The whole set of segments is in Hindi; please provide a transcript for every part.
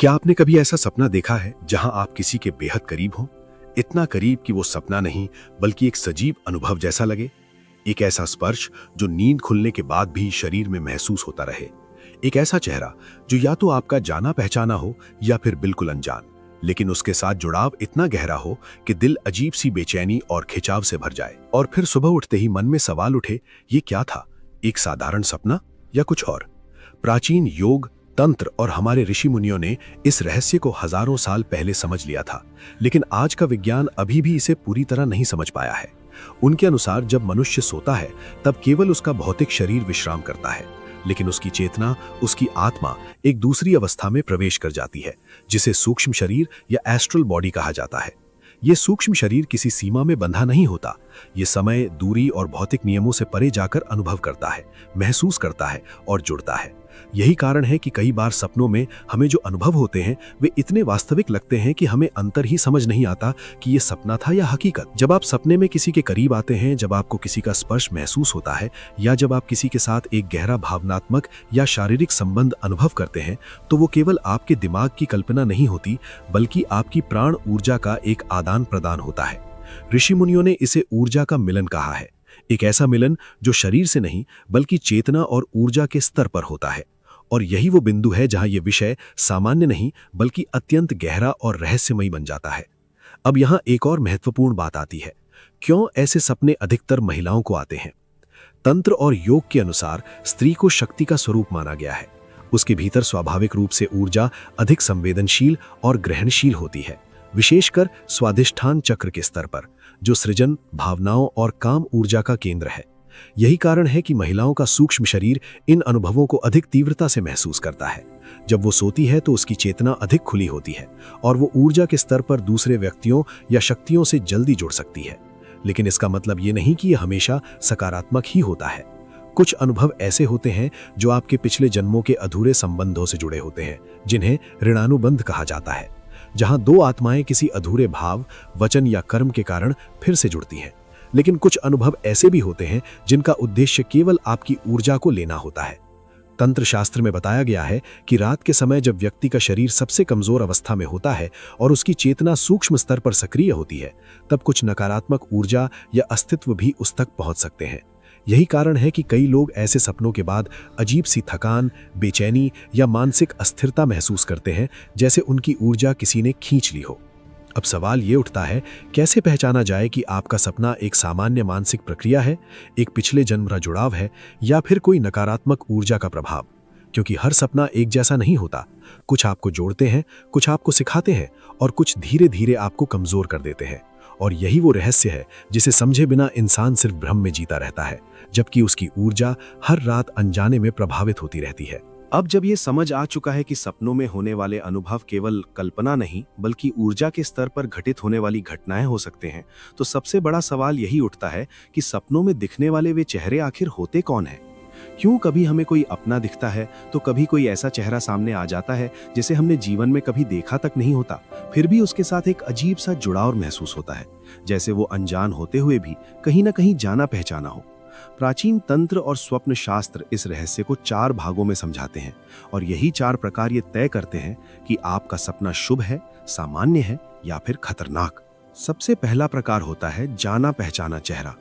क्या आपने कभी ऐसा सपना देखा है जहां आप किसी के बेहद करीब हो? इतना करीब कि वो सपना नहीं बल्कि एक सजीव अनुभव जैसा लगे। एक ऐसा स्पर्श जो नींद खुलने के बाद भी शरीर में महसूस होता रहे। एक ऐसा चेहरा जो या तो आपका जाना पहचाना हो या फिर बिल्कुल अनजान, लेकिन उसके साथ जुड़ाव इतना गहरा हो कि दिल अजीब सी बेचैनी और खिंचाव से भर जाए। और फिर सुबह उठते ही मन में सवाल उठे, ये क्या था? एक साधारण सपना या कुछ और? प्राचीन योग, तंत्र और हमारे ऋषि मुनियों ने इस रहस्य को हजारों साल पहले समझ लिया था, लेकिन आज का विज्ञान अभी भी इसे पूरी तरह नहीं समझ पाया है। उनके अनुसार जब मनुष्य सोता है तब केवल उसका भौतिक शरीर विश्राम करता है, लेकिन उसकी चेतना, उसकी आत्मा एक दूसरी अवस्था में प्रवेश कर जाती है, जिसे सूक्ष्म शरीर या एस्ट्रल बॉडी कहा जाता है। ये सूक्ष्म शरीर किसी सीमा में बंधा नहीं होता। ये समय, दूरी और भौतिक नियमों से परे जाकर अनुभव करता है, महसूस करता है और जुड़ता है। यही कारण है कि कई बार सपनों में हमें जो अनुभव होते हैं वे इतने वास्तविक लगते हैं कि हमें अंतर ही समझ नहीं आता कि ये सपना था या हकीकत। जब आप सपने में किसी के करीब आते हैं, जब आपको किसी का स्पर्श महसूस होता है या जब आप किसी के साथ एक गहरा भावनात्मक या शारीरिक संबंध अनुभव करते हैं, तो वो केवल आपके दिमाग की कल्पना नहीं होती, बल्कि आपकी प्राण ऊर्जा का एक आदान प्रदान होता है। ऋषि मुनियों ने इसे ऊर्जा का मिलन कहा है। एक ऐसा मिलन जो शरीर से नहीं बल्कि चेतना और ऊर्जा के स्तर पर होता है। और यही वो बिंदु है जहां यह विषय सामान्य नहीं बल्कि अत्यंत गहरा और रहस्यमयी बन जाता है। अब यहां एक और महत्वपूर्ण बात आती है, क्यों ऐसे सपने अधिकतर महिलाओं को आते हैं? तंत्र और योग के अनुसार स्त्री को शक्ति का स्वरूप माना गया है। उसके भीतर स्वाभाविक रूप से ऊर्जा अधिक संवेदनशील और ग्रहणशील होती है, विशेषकर स्वाधिष्ठान चक्र के स्तर पर, जो सृजन, भावनाओं और काम ऊर्जा का केंद्र है। यही कारण है कि महिलाओं का सूक्ष्म शरीर इन अनुभवों को अधिक तीव्रता से महसूस करता है। जब वो सोती है तो उसकी चेतना अधिक खुली होती है और वो ऊर्जा के स्तर पर दूसरे व्यक्तियों या शक्तियों से जल्दी जुड़ सकती है। लेकिन इसका मतलब ये नहीं कि यह हमेशा सकारात्मक ही होता है। कुछ अनुभव ऐसे होते हैं जो आपके पिछले जन्मों के अधूरे संबंधों से जुड़े होते हैं, जिन्हें ऋणानुबंध कहा जाता है, जहां दो आत्माएं किसी अधूरे भाव, वचन या कर्म के कारण फिर से जुड़ती हैं। लेकिन कुछ अनुभव ऐसे भी होते हैं जिनका उद्देश्य केवल आपकी ऊर्जा को लेना होता है। तंत्र शास्त्र में बताया गया है कि रात के समय जब व्यक्ति का शरीर सबसे कमजोर अवस्था में होता है और उसकी चेतना सूक्ष्म स्तर पर सक्रिय होती है, तब कुछ नकारात्मक ऊर्जा या अस्तित्व भी उस तक पहुंच सकते हैं। यही कारण है कि कई लोग ऐसे सपनों के बाद अजीब सी थकान, बेचैनी या मानसिक अस्थिरता महसूस करते हैं, जैसे उनकी ऊर्जा किसी ने खींच ली हो। अब सवाल ये उठता है, कैसे पहचाना जाए कि आपका सपना एक सामान्य मानसिक प्रक्रिया है, एक पिछले जन्म का जुड़ाव है, या फिर कोई नकारात्मक ऊर्जा का प्रभाव? क्योंकि हर सपना एक जैसा नहीं होता। कुछ आपको जोड़ते हैं, कुछ आपको सिखाते हैं और कुछ धीरे धीरे आपको कमजोर कर देते हैं। और यही वो रहस्य है जिसे समझे बिना इंसान सिर्फ भ्रम में जीता रहता है, जबकि उसकी ऊर्जा हर रात अनजाने में प्रभावित होती रहती है। अब जब ये समझ आ चुका है कि सपनों में होने वाले अनुभव केवल कल्पना नहीं बल्कि ऊर्जा के स्तर पर घटित होने वाली घटनाएं हो सकते हैं, तो सबसे बड़ा सवाल यही उठता है कि सपनों में दिखने वाले वे चेहरे आखिर होते कौन हैं? क्यों कभी हमें कोई अपना दिखता है तो कभी कोई ऐसा चेहरा सामने आ जाता है जिसे हमने जीवन में कभी देखा तक नहीं होता, फिर भी उसके साथ एक अजीब सा जुड़ाव महसूस होता है, जैसे वो अनजान होते हुए भी कहीं ना कहीं जाना पहचाना हो। प्राचीन तंत्र और स्वप्न शास्त्र इस रहस्य को 4 भागों में समझाते हैं और यही 4 प्रकार ये तय करते हैं कि आपका सपना शुभ है, सामान्य है या फिर खतरनाक। सबसे पहला प्रकार होता है जाना पहचाना चेहरा।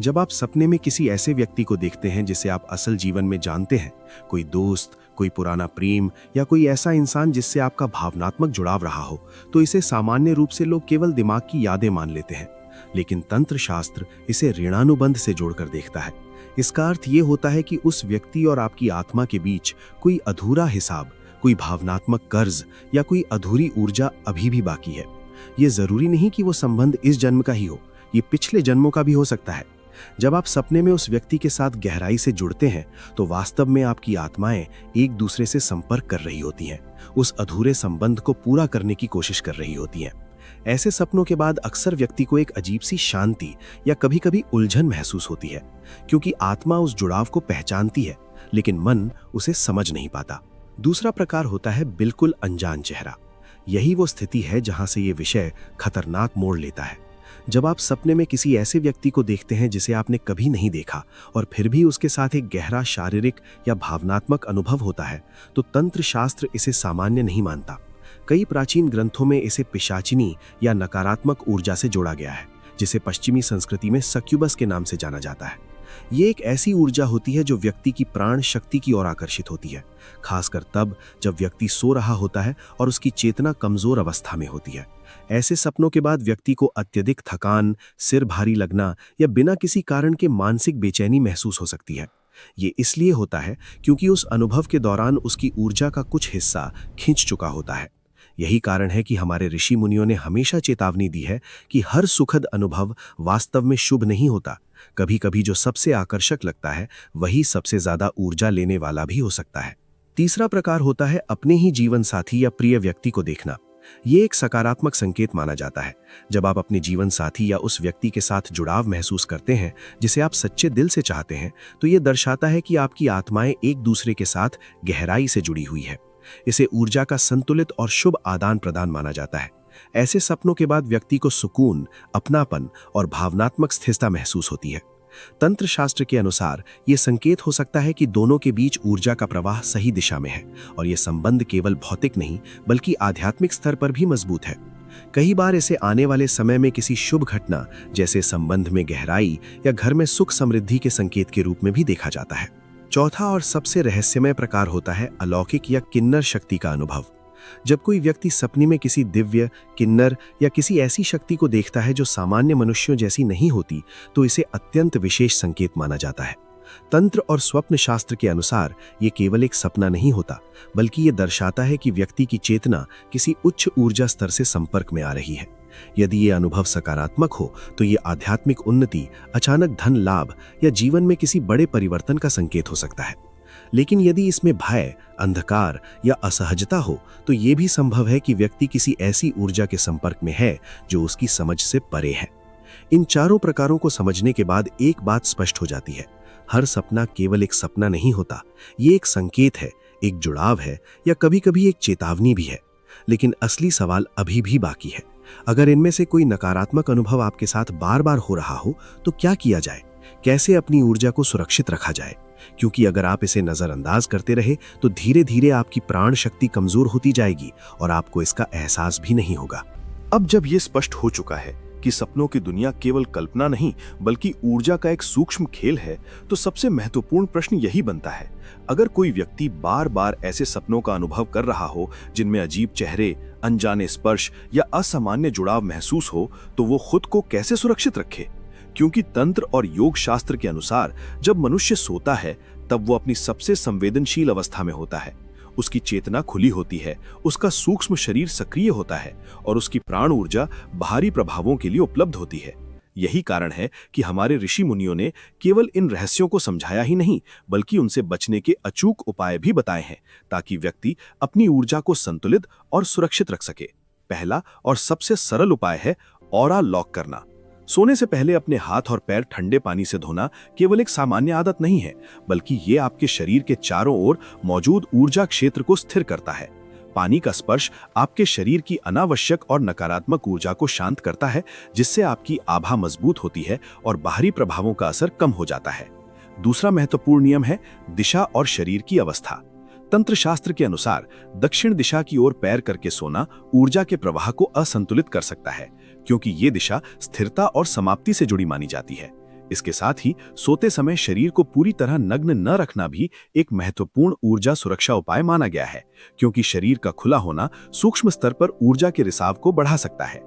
जब आप सपने में किसी ऐसे व्यक्ति को देखते हैं जिसे आप असल जीवन में जानते हैं, कोई दोस्त, कोई पुराना प्रेम या कोई ऐसा इंसान जिससे आपका भावनात्मक जुड़ाव रहा हो, तो इसे सामान्य रूप से लोग केवल दिमाग की यादें मान लेते हैं। लेकिन तंत्र शास्त्र इसे ऋणानुबंध से जोड़कर देखता है। इसका अर्थ ये होता है कि उस व्यक्ति और आपकी आत्मा के बीच कोई अधूरा हिसाब, कोई भावनात्मक कर्ज या कोई अधूरी ऊर्जा अभी भी बाकी है। ये जरूरी नहीं कि वो संबंध इस जन्म का ही हो, ये पिछले जन्मों का भी हो सकता है। जब आप सपने में उस व्यक्ति के साथ गहराई से जुड़ते हैं तो वास्तव में आपकी आत्माएं एक दूसरे से संपर्क कर रही होती हैं, उस अधूरे संबंध को पूरा करने की कोशिश कर रही होती हैं। ऐसे सपनों के बाद अक्सर व्यक्ति को एक अजीब सी शांति या कभी-कभी उलझन महसूस होती है, क्योंकि आत्मा उस जुड़ाव को पहचानती है लेकिन मन उसे समझ नहीं पाता। दूसरा प्रकार होता है बिल्कुल अनजान चेहरा। यही वो स्थिति है जहां से ये विषय खतरनाक मोड़ लेता है। जब आप सपने में किसी ऐसे व्यक्ति को देखते हैं जिसे आपने कभी नहीं देखा और फिर भी उसके साथ एक गहरा शारीरिक या भावनात्मक अनुभव होता है, तो तंत्र शास्त्र इसे सामान्य नहीं मानता। कई प्राचीन ग्रंथों में इसे पिशाचिनी या नकारात्मक ऊर्जा से जोड़ा गया है, जिसे पश्चिमी संस्कृति में सक्यूबस के नाम से जाना जाता है। ये एक ऐसी ऊर्जा होती है जो व्यक्ति की प्राण शक्ति की ओर आकर्षित होती है, खासकर तब जब व्यक्ति सो रहा होता है और उसकी चेतना कमजोर अवस्था में होती है। ऐसे सपनों के बाद व्यक्ति को अत्यधिक थकान, सिर भारी लगना या बिना किसी कारण के मानसिक बेचैनी महसूस हो सकती है। ये इसलिए होता है क्योंकि उस अनुभव के दौरान उसकी ऊर्जा का कुछ हिस्सा खिंच चुका होता है। यही कारण है कि हमारे ऋषि मुनियों ने हमेशा चेतावनी दी है कि हर सुखद अनुभव वास्तव में शुभ नहीं होता। कभी कभी जो सबसे आकर्षक लगता है वही सबसे ज्यादा ऊर्जा लेने वाला भी हो सकता है। तीसरा प्रकार होता है अपने ही जीवन साथी या प्रिय व्यक्ति को देखना। ये एक सकारात्मक संकेत माना जाता है। जब आप अपने जीवन साथी या उस व्यक्ति के साथ जुड़ाव महसूस करते हैं जिसे आप सच्चे दिल से चाहते हैं, तो ये दर्शाता है कि आपकी आत्माएं एक दूसरे के साथ गहराई से जुड़ी हुई है। इसे ऊर्जा का संतुलित और शुभ आदान प्रदान माना जाता है। ऐसे सपनों के बाद व्यक्ति को सुकून, अपनापन और भावनात्मक स्थिरता महसूस होती है। तंत्र शास्त्र के अनुसार ये संकेत हो सकता है कि दोनों के बीच ऊर्जा का प्रवाह सही दिशा में है और ये संबंध केवल भौतिक नहीं बल्कि आध्यात्मिक स्तर पर भी मजबूत है। कई बार इसे आने वाले समय में किसी शुभ घटना जैसे संबंध में गहराई या घर में सुख समृद्धि के संकेत के रूप में भी देखा जाता है। चौथा और सबसे रहस्यमय प्रकार होता है अलौकिक या किन्नर शक्ति का अनुभव। जब कोई व्यक्ति सपने में किसी दिव्य, किन्नर या किसी ऐसी शक्ति को देखता है जो सामान्य मनुष्यों जैसी नहीं होती, तो इसे अत्यंत विशेष संकेत माना जाता है। तंत्र और स्वप्न शास्त्र के अनुसार ये केवल एक सपना नहीं होता, बल्कि ये दर्शाता है कि व्यक्ति की चेतना किसी उच्च ऊर्जा स्तर से संपर्क में आ रही है। यदि ये अनुभव सकारात्मक हो तो ये आध्यात्मिक उन्नति, अचानक धन लाभ या जीवन में किसी बड़े परिवर्तन का संकेत हो सकता है। लेकिन यदि इसमें भय, अंधकार या असहजता हो तो ये भी संभव है कि व्यक्ति किसी ऐसी ऊर्जा के संपर्क में है जो उसकी समझ से परे है। इन चारों प्रकारों को समझने के बाद एक बात स्पष्ट हो जाती है, हर सपना केवल एक सपना नहीं होता। ये एक संकेत है, एक जुड़ाव है या कभी-कभी एक चेतावनी भी है। लेकिन असली सवाल अभी भी बाकी है। अगर इनमें से कोई नकारात्मक अनुभव आपके साथ बार-बार हो रहा हो तो क्या किया जाए? कैसे अपनी ऊर्जा को सुरक्षित रखा जाए? क्योंकि अगर आप इसे नजरअंदाज करते रहे तो धीरे धीरे आपकी प्राण शक्ति कमजोर होती जाएगी और आपको इसका एहसास भी नहीं होगा। अब जब ये स्पष्ट हो चुका है कि सपनों की दुनिया केवल कल्पना नहीं बल्कि ऊर्जा का एक सूक्ष्म खेल है, तो सबसे महत्वपूर्ण प्रश्न यही बनता है, अगर कोई व्यक्ति बार बार ऐसे सपनों का अनुभव कर रहा हो जिनमें अजीब चेहरे, अनजाने स्पर्श या असामान्य जुड़ाव महसूस हो, तो वो खुद को कैसे सुरक्षित रखे? क्योंकि तंत्र और योग शास्त्र के अनुसार जब मनुष्य सोता है तब वो अपनी सबसे संवेदनशील अवस्था में होता है। उसकी चेतना खुली होती है, उसका सूक्ष्म शरीर सक्रिय होता है और उसकी प्राण ऊर्जा बाहरी प्रभावों के लिए उपलब्ध होती है। यही कारण है कि हमारे ऋषि मुनियों ने केवल इन रहस्यों को समझाया ही नहीं बल्कि उनसे बचने के अचूक उपाय भी बताए हैं, ताकि व्यक्ति अपनी ऊर्जा को संतुलित और सुरक्षित रख सके। पहला और सबसे सरल उपाय है ऑरा लॉक करना। सोने से पहले अपने हाथ और पैर ठंडे पानी से धोना केवल एक सामान्य आदत नहीं है, बल्कि ये आपके शरीर के चारों ओर मौजूद ऊर्जा क्षेत्र को स्थिर करता है। पानी का स्पर्श आपके शरीर की अनावश्यक और नकारात्मक ऊर्जा को शांत करता है, जिससे आपकी आभा मजबूत होती है और बाहरी प्रभावों का असर कम हो जाता है। दूसरा महत्वपूर्ण नियम है दिशा और शरीर की अवस्था। तंत्र शास्त्र के अनुसार दक्षिण दिशा की ओर पैर करके सोना ऊर्जा के प्रवाह को असंतुलित कर सकता है, क्योंकि ये दिशा स्थिरता और समाप्ति से जुड़ी मानी जाती है। इसके साथ ही सोते समय शरीर को पूरी तरह नग्न न रखना भी एक महत्वपूर्ण ऊर्जा सुरक्षा उपाय माना गया है, क्योंकि शरीर का खुला होना सूक्ष्म स्तर पर ऊर्जा के रिसाव को बढ़ा सकता है।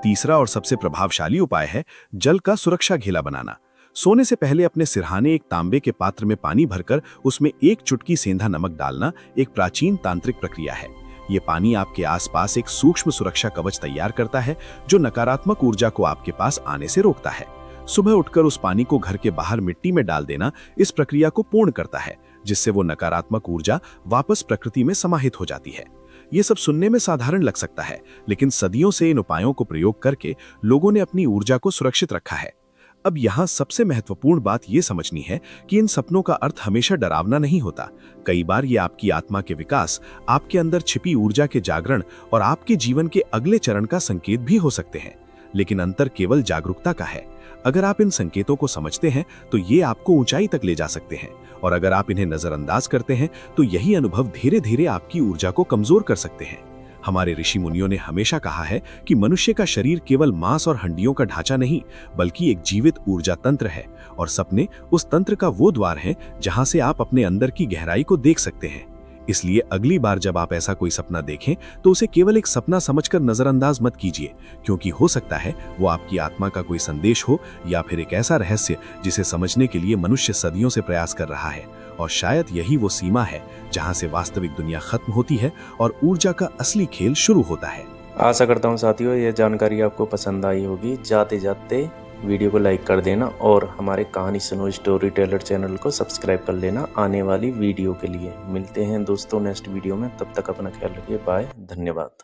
तीसरा और सबसे प्रभावशाली उपाय है जल का सुरक्षा घेला बनाना। सोने से पहले अपने सिरहाने एक तांबे के पात्र में पानी भरकर उसमें एक चुटकी सेंधा नमक डालना एक प्राचीन तांत्रिक प्रक्रिया है। ये पानी आपके आसपास एक सूक्ष्म सुरक्षा कवच तैयार करता है जो नकारात्मक ऊर्जा को आपके पास आने से रोकता है। सुबह उठकर उस पानी को घर के बाहर मिट्टी में डाल देना इस प्रक्रिया को पूर्ण करता है, जिससे वो नकारात्मक ऊर्जा वापस प्रकृति में समाहित हो जाती है। ये सब सुनने में साधारण लग सकता है, लेकिन सदियों से इन उपायों को प्रयोग करके लोगों ने अपनी ऊर्जा को सुरक्षित रखा है। अब यहाँ सबसे महत्वपूर्ण बात ये समझनी है कि इन सपनों का अर्थ हमेशा डरावना नहीं होता। कई बार ये आपकी आत्मा के विकास, आपके अंदर छिपी ऊर्जा के जागरण और आपके जीवन के अगले चरण का संकेत भी हो सकते हैं। लेकिन अंतर केवल जागरूकता का है। अगर आप इन संकेतों को समझते हैं तो ये आपको ऊंचाई तक ले जा सकते हैं, और अगर आप इन्हें नजरअंदाज करते हैं तो यही अनुभव धीरे धीरे आपकी ऊर्जा को कमजोर कर सकते हैं। हमारे ऋषि मुनियों ने हमेशा कहा है कि मनुष्य का शरीर केवल मांस और हड्डियों का ढांचा नहीं, बल्कि एक जीवित ऊर्जा तंत्र है, और सपने उस तंत्र का वो द्वार है जहां से आप अपने अंदर की गहराई को देख सकते हैं। इसलिए अगली बार जब आप ऐसा कोई सपना देखें तो उसे केवल एक सपना समझकर नजरअंदाज मत कीजिए, क्योंकि हो सकता है वो आपकी आत्मा का कोई संदेश हो या फिर एक ऐसा रहस्य जिसे समझने के लिए मनुष्य सदियों से प्रयास कर रहा है। और शायद यही वो सीमा है जहां से वास्तविक दुनिया खत्म होती है और ऊर्जा का असली खेल शुरू होता है। आशा करता हूँ साथियों ये जानकारी आपको पसंद आई होगी। जाते जाते वीडियो को लाइक कर देना और हमारे कहानी सुनो स्टोरी टेलर चैनल को सब्सक्राइब कर लेना आने वाली वीडियो के लिए। मिलते हैं दोस्तों नेक्स्ट वीडियो में, तब तक अपना ख्याल रखिए। बाय, धन्यवाद।